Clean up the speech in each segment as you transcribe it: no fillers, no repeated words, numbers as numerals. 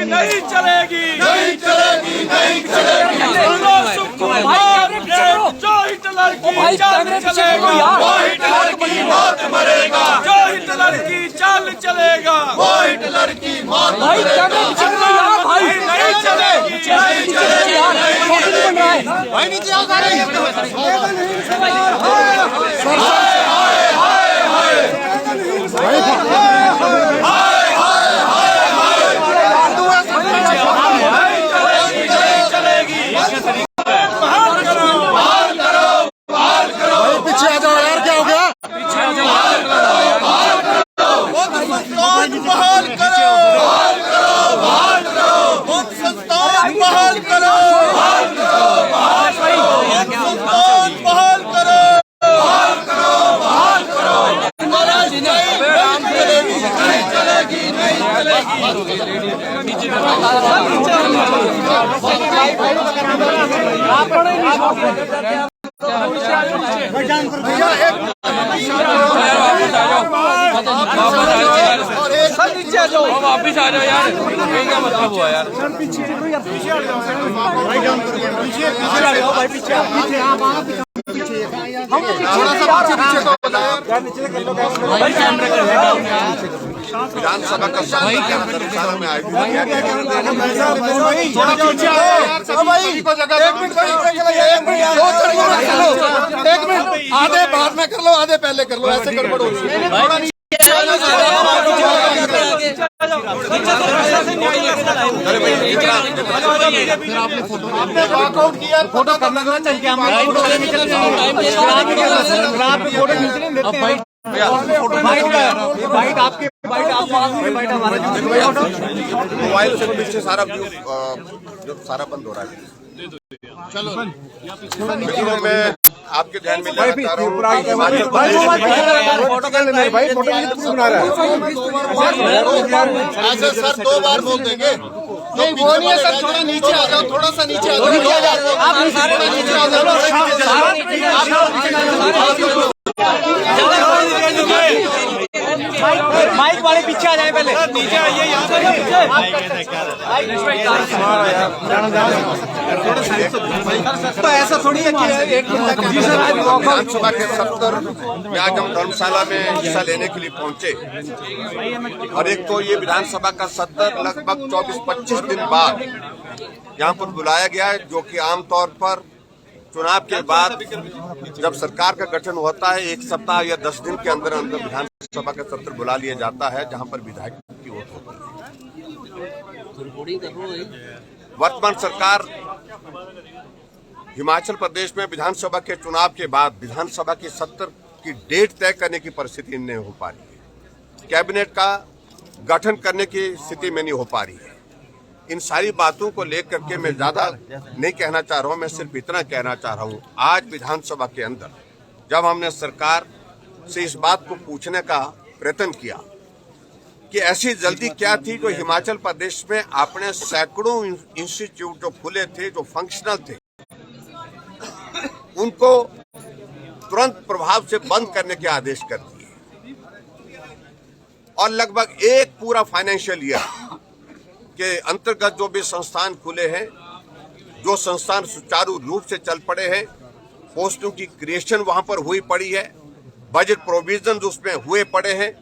नहीं चलेगी, नहीं चलेगी, नहीं चलेगी। जो हिटलर की चाल चलेगा, वो हिटलर की मौत मरेगा, जो हिटलर की चाल चलेगा, वो हिटलर की मौत भाई मरेगा। नहीं चलेगी, नहीं चलेगी, भाई नीचे आओ सारे। पीछे आ जाओ यार, क्या हो गया? बहाल करो, बहाल करो, बहाल करो, मुक्त संस्थान बहाल करो, बहाल करो, बहाल करो, संस्थान बहाल करो, बहाल करो, बहाल करो। नहीं चलेगी, नहीं चलेगी, नहीं वापिस आ जाओ यार, क्या मतलब हुआ यार। विधानसभा का धर्मशाला में आयोजित किया गया। एक मिनट, आधे बाद में कर लो, आधे पहले कर लो, ऐसे गड़बड़ हो रही है। आपने वॉकआउट किया, फोटो करना चाहिए। मोबाइल से पीछे सारा व्यू जो सारा बंद हो रहा है। चलो मैं आपके ध्यान में लाना चाह रहा हूँ। ऐसे सर 2 बार बोल देंगे। नहीं वो नहीं है सर, थोड़ा नीचे आ जाओ, थोड़ा सा नीचे आ जाओ, नीचे आ जाओ, आप नीचे आ जाओ। माइक वाले पीछे आ जाए, पहले नीचे आइए, यहाँ तो ऐसा थोड़ी है कि एक विधानसभा के 70 में आज हम धर्मशाला में हिस्सा लेने के लिए पहुंचे, और एक तो ये विधानसभा का 70 लगभग 24-25 दिन बाद यहाँ पर बुलाया गया है, जो कि आमतौर पर चुनाव के बाद जब सरकार का गठन होता है 1 सप्ताह या 10 दिन के अंदर अंदर विधानसभा का सत्र बुला लिया जाता है, जहां पर विधायकों की वोट होती है। वर्तमान सरकार हिमाचल प्रदेश में विधानसभा के चुनाव के बाद विधानसभा की सत्र की डेट तय करने की परिस्थिति नहीं हो पा रही है, कैबिनेट का गठन करने की स्थिति में नहीं हो पा रही है। इन सारी बातों को लेकर के मैं ज्यादा नहीं कहना चाह रहा हूं, मैं सिर्फ इतना कहना चाह रहा हूं, आज विधानसभा के अंदर जब हमने सरकार से इस बात को पूछने का प्रयत्न किया कि ऐसी जल्दी क्या थी जो हिमाचल प्रदेश में आपने सैकड़ों इंस्टीट्यूट जो खुले थे, जो फंक्शनल थे, उनको तुरंत प्रभाव से बंद करने के आदेश कर दिए, और लगभग एक पूरा फाइनेंशियल ईयर के अंतर्गत जो भी संस्थान खुले हैं, जो संस्थान सुचारू रूप से चल पड़े हैं, पोस्टों की क्रिएशन वहां पर हुई पड़ी है, बजट प्रोविजन उसमें हुए पड़े हैं,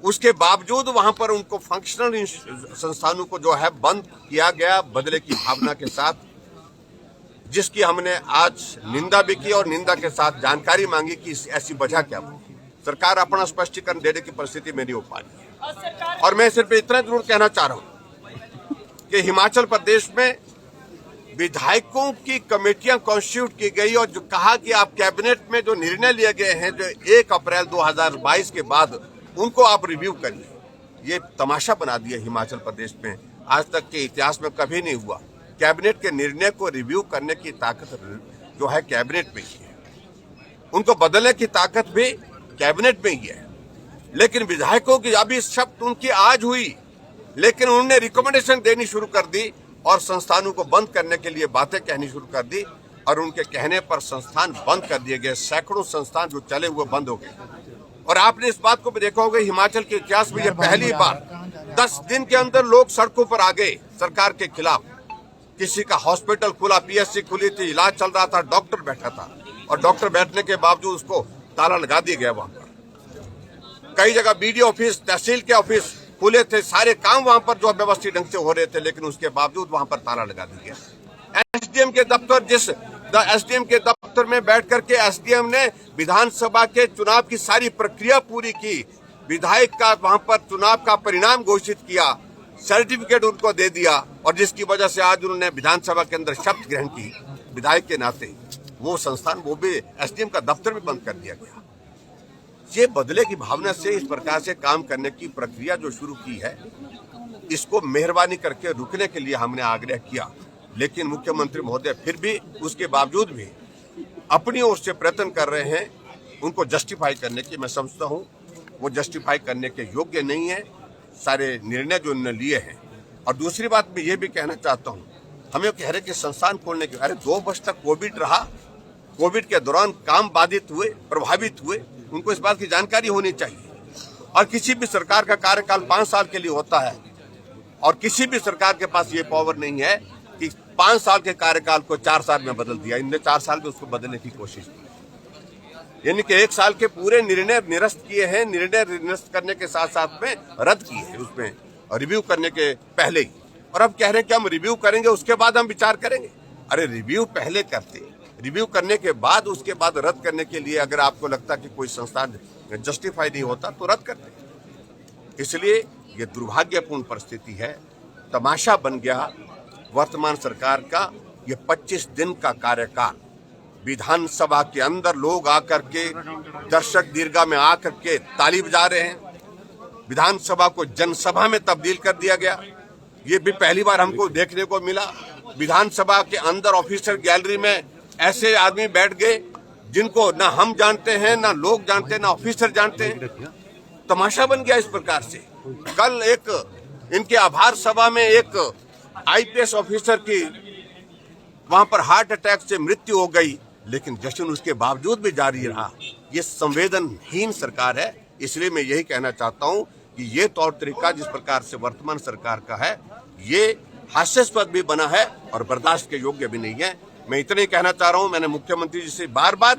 उसके बावजूद वहां पर उनको फंक्शनल संस्थानों को जो है बंद किया गया बदले की भावना के साथ, जिसकी हमने आज निंदा भी की और निंदा के साथ जानकारी मांगी कि ऐसी वजह क्या हुई। सरकार अपना स्पष्टीकरण देने की परिस्थिति में नहीं हो पा रही है, और मैं सिर्फ इतना जरूर कहना चाह रहा हूं कि हिमाचल प्रदेश में विधायकों की कमेटियां कॉन्स्टिट्यूट की गई, और जो कहा कि आप कैबिनेट में जो निर्णय लिए गए हैं जो 1 अप्रैल 2022 के बाद, उनको आप रिव्यू करिए। ये तमाशा बना दिया हिमाचल प्रदेश में, आज तक के इतिहास में कभी नहीं हुआ। कैबिनेट के निर्णय को रिव्यू करने की ताकत जो है कैबिनेट में ही है, उनको बदलने की ताकत भी कैबिनेट में ही है। लेकिन विधायकों की अभी शब्द उनकी आज हुई, लेकिन उन्होंने रिकमेंडेशन देनी शुरू कर दी और संस्थानों को बंद करने के लिए बातें कहनी शुरू कर दी, और उनके कहने पर संस्थान बंद कर दिए गए। सैकड़ों संस्थान जो चले हुए बंद हो गए। और आपने इस बात को भी देखा होगा, हिमाचल के इतिहास में यह पहली बार 10 दिन के अंदर लोग सड़कों पर आ गए। सरकार के खिलाफ। किसी का हॉस्पिटल खुला, पीएचसी खुली थी, इलाज चल रहा था, डॉक्टर बैठा था और डॉक्टर बैठने के बावजूद उसको ताला लगा दिया गया। वहां पर कई जगह बीडीओ ऑफिस, तहसील के ऑफिस खुले थे, सारे काम वहां पर जो व्यवस्थित ढंग से हो रहे थे, लेकिन उसके बावजूद वहां पर ताला लगा दिया गया। एसडीएम के दफ्तर, एसडीएम के दफ्तर में बैठ करके एसडीएम ने विधानसभा के चुनाव की सारी प्रक्रिया पूरी की, विधायक का वहां पर चुनाव का परिणाम घोषित किया, सर्टिफिकेट उनको दे दिया और जिसकी वजह से आज उन्होंने विधानसभा के अंदर शपथ ग्रहण की विधायक के नाते। वो संस्थान, वो भी एसडीएम का दफ्तर भी बंद कर दिया गया। ये बदले की भावना से इस प्रकार से काम करने की प्रक्रिया जो शुरू की है, इसको मेहरबानी करके रुकने के लिए हमने आग्रह किया, लेकिन मुख्यमंत्री महोदय फिर भी उसके बावजूद भी अपनी ओर से प्रयत्न कर रहे हैं उनको जस्टिफाई करने की। मैं समझता हूं वो जस्टिफाई करने के योग्य नहीं है सारे निर्णय जो उन्होंने लिए हैं। और दूसरी बात मैं ये भी कहना चाहता हूं, हमें कह रहे कि संस्थान खोलने के, अरे 2 वर्ष तक कोविड रहा, कोविड के दौरान काम बाधित हुए, प्रभावित हुए, उनको इस बात की जानकारी होनी चाहिए। और किसी भी सरकार का कार्यकाल 5 साल के लिए होता है और किसी भी सरकार के पास ये पावर नहीं है कि 5 साल के कार्यकाल को 4 साल में बदल दिया। इनने 4 साल में उसको बदलने की कोशिश की, यानी कि 1 साल के पूरे निर्णय निरस्त किए हैं। निर्णय निरस्त करने के साथ साथ में रद्द किए हैं, उसमें रिव्यू करने के पहले ही। और अब कह रहे हैं कि हम रिव्यू करेंगे, उसके बाद हम विचार करेंगे। अरे रिव्यू पहले करते, रिव्यू करने के बाद उसके बाद रद्द करने के लिए अगर आपको लगता कि कोई संस्थान जस्टिफाई नहीं होता तो रद्द करते। इसलिए ये दुर्भाग्यपूर्ण परिस्थिति है, तमाशा बन गया वर्तमान सरकार का ये 25 दिन का कार्यकाल। विधानसभा के अंदर लोग आकर के, दर्शक दीर्घा में आकर के ताली बजा रहे हैं, विधानसभा को जनसभा में तब्दील कर दिया गया। ये भी पहली बार हमको देखने को मिला। विधानसभा के अंदर ऑफिसर गैलरी में ऐसे आदमी बैठ गए जिनको ना हम जानते हैं, ना लोग जानते हैं, ना ऑफिसर जानते हैं। तमाशा बन गया इस प्रकार से। कल एक इनके आभार सभा में एक आईपीएस ऑफिसर की वहां पर हार्ट अटैक से मृत्यु हो गई, लेकिन जश्न उसके बावजूद भी जारी रहा। ये संवेदनहीन सरकार है। इसलिए मैं यही कहना चाहता हूं कि ये तौर तरीका जिस प्रकार से वर्तमान सरकार का है, ये हास्यास्पद भी बना है और बर्दाश्त के योग्य भी नहीं है। मैं इतना ही कहना चाह रहा हूं, मैंने मुख्यमंत्री जी से बार बार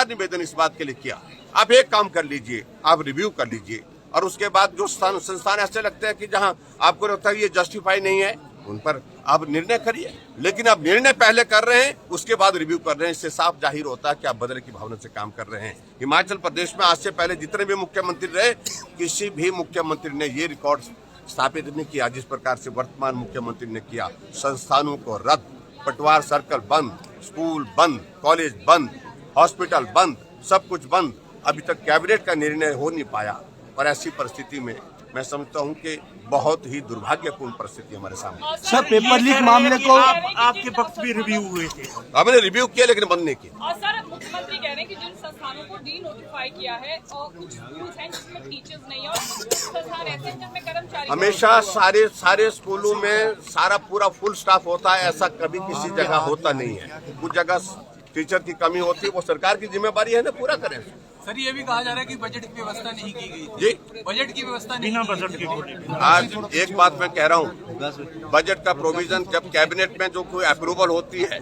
निवेदन इस बात के लिए किया, आप एक काम कर लीजिए, आप रिव्यू कर लीजिए और उसके बाद जो संस्थान ऐसे लगते हैं कि जहां आपको लगता है ये जस्टिफाई नहीं है, उन पर आप निर्णय करिए। लेकिन आप निर्णय पहले कर रहे हैं, उसके बाद रिव्यू कर रहे हैं। इससे साफ जाहिर होता है कि आप बदले की भावना से काम कर रहे हैं। हिमाचल प्रदेश में आज से पहले जितने भी मुख्यमंत्री रहे, किसी भी मुख्यमंत्री ने ये रिकॉर्ड स्थापित नहीं किया जिस प्रकार से वर्तमान मुख्यमंत्री ने किया। संस्थानों को रद्द, पटवार सर्कल बंद, स्कूल बंद, कॉलेज बंद, हॉस्पिटल बंद, सब कुछ बंद। अभी तक कैबिनेट का निर्णय हो नहीं पाया और ऐसी परिस्थिति में मैं समझता हूं कि बहुत ही दुर्भाग्यपूर्ण परिस्थिति हमारे सामने। सर, पेपर लीक मामले को आपके वक्त भी रिव्यू हुए थे, हमने रिव्यू किया लेकिन बंद नहीं किया। और सर, मुख्यमंत्री कह रहे हैं कि जिन संस्थानों को डी नोटिफाई किया है और कुछ स्कूल्स हैं जिसमें टीचर्स नहीं है और कुछ संस्थान ऐसे हैं जिनमें कर्मचारी हमेशा सारे स्कूलों में सारा पूरा फुल स्टाफ होता है, ऐसा कभी किसी जगह होता नहीं है। कुछ जगह टीचर की कमी होती है, वो सरकार की जिम्मेदारी है ना, पूरा करें। सर, ये भी कहा जा रहा है कि बजट की व्यवस्था नहीं की गई। जी, बजट की व्यवस्था नहीं बिना की बजट के। आज एक बात मैं कह रहा हूँ, बजट का प्रोविजन जब कैबिनेट में जो कोई अप्रूवल होती है,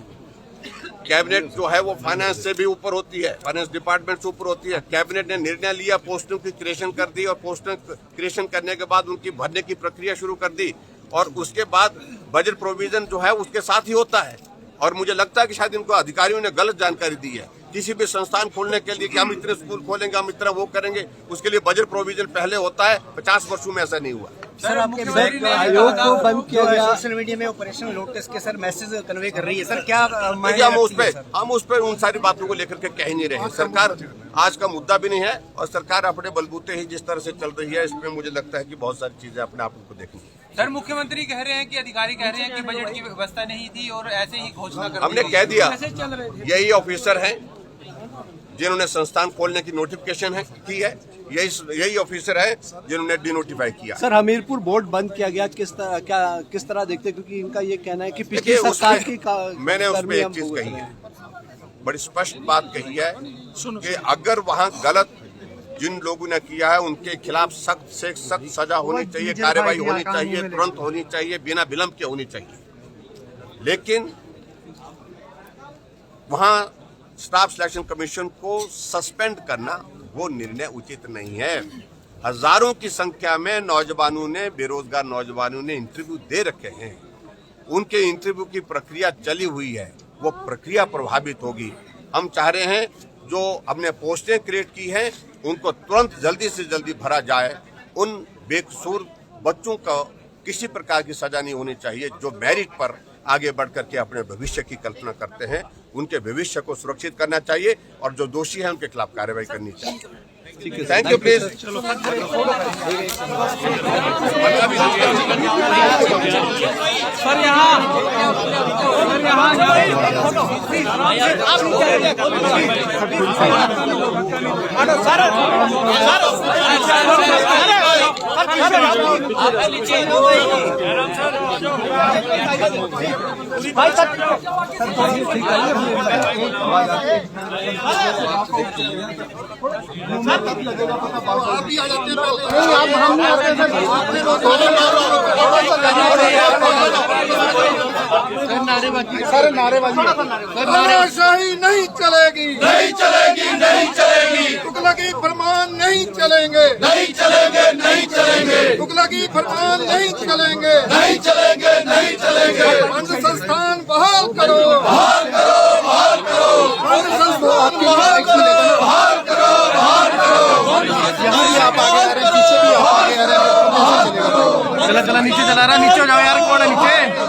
कैबिनेट जो है वो फाइनेंस से भी ऊपर होती है, फाइनेंस डिपार्टमेंट से ऊपर होती है। कैबिनेट ने निर्णय लिया, पोस्टों की क्रिएशन कर दी और पोस्टों क्रिएशन करने के बाद उनकी भरने की प्रक्रिया शुरू कर दी और उसके बाद बजट प्रोविजन जो है उसके साथ ही होता है। और मुझे लगता है कि शायद इनको अधिकारियों ने गलत जानकारी दी है। किसी भी संस्थान खोलने के लिए कि हम इतने स्कूल खोलेंगे, हम इतना वो करेंगे, उसके लिए बजट प्रोविजन पहले होता है। 50 वर्षों में ऐसा नहीं हुआ। सर, आपके आयोग को बंद किया गया। सोशल मीडिया में ऑपरेशन लोटस के सर मैसेज कन्वे कर रही है, सर क्या हम उस पर उन सारी बातों को लेकर के कह नहीं रहे हैं। सरकार आज का मुद्दा भी नहीं है और सरकार अपने बलबूते ही जिस तरह से चल रही है, इसमें मुझे लगता है कि बहुत सारी चीजें अपने आप को देखनी है। सर, मुख्यमंत्री कह रहे हैं कि अधिकारी कह रहे हैं कि बजट की व्यवस्था नहीं थी और ऐसे ही घोषणा कर हमने कह दिया, यही ऑफिसर हैं जिन्होंने संस्थान खोलने की नोटिफिकेशन की है, यही ऑफिसर है जिन्होंने डिनोटिफाई किया। सर, हमीरपुर बोर्ड बंद किया गया, किस तरह देखते, क्योंकि इनका ये कहना है कि पिछली सरकार की मैंने उस पर एक चीज कही है, बड़ी स्पष्ट बात कही है कि अगर वहां गलत जिन लोगों ने किया है उनके खिलाफ सख्त से सख्त सजा होनी चाहिए, कार्रवाई होनी चाहिए, तुरंत होनी चाहिए, बिना विलंब के होनी चाहिए। लेकिन वहां स्टाफ सिलेक्शन कमीशन को सस्पेंड करना वो निर्णय उचित नहीं है। हजारों की संख्या में नौजवानों ने, बेरोजगार नौजवानों ने इंटरव्यू दे रखे हैं। उनके इंटरव्यू की प्रक्रिया चली हुई है, वो प्रक्रिया प्रभावित होगी। हम चाह रहे हैं जो हमने पोस्टें क्रिएट की हैं उनको तुरंत जल्दी से जल्दी भरा जाए। उन बेकसूर बच्चों को किसी प्रकार की सजा नहीं होनी चाहिए जो मेरिट पर आगे बढ़ करके अपने भविष्य की कल्पना करते हैं। उनके भविष्य को सुरक्षित करना चाहिए और जो दोषी हैं उनके खिलाफ कार्रवाई करनी चाहिए। Thank you please. आप भी आ जाते हैं पहले। नहीं, हम नहीं आते सर। नारेबाजी नारेबाजी नहीं चलेगी, नहीं चलेगी, नहीं चलेगी। तुगलकी फरमान नहीं चलेंगे, नहीं चलेंगे, नहीं चलेंगे। तुगलकी फरमान नहीं चलेंगे, नहीं चलेंगे, नहीं चलेंगे। अंध संस्थान बहाल करो, बहाल करो, बहाल करो। अंध संस्थान बहाल करो, बहाल करो, बहाल करो। आप आगे आ रहे हैं, पीछे भी आप आगे आ रहे हैं। चला चला नीचे चला रहा, नीचे हो जाओ यार, कौन है नीचे।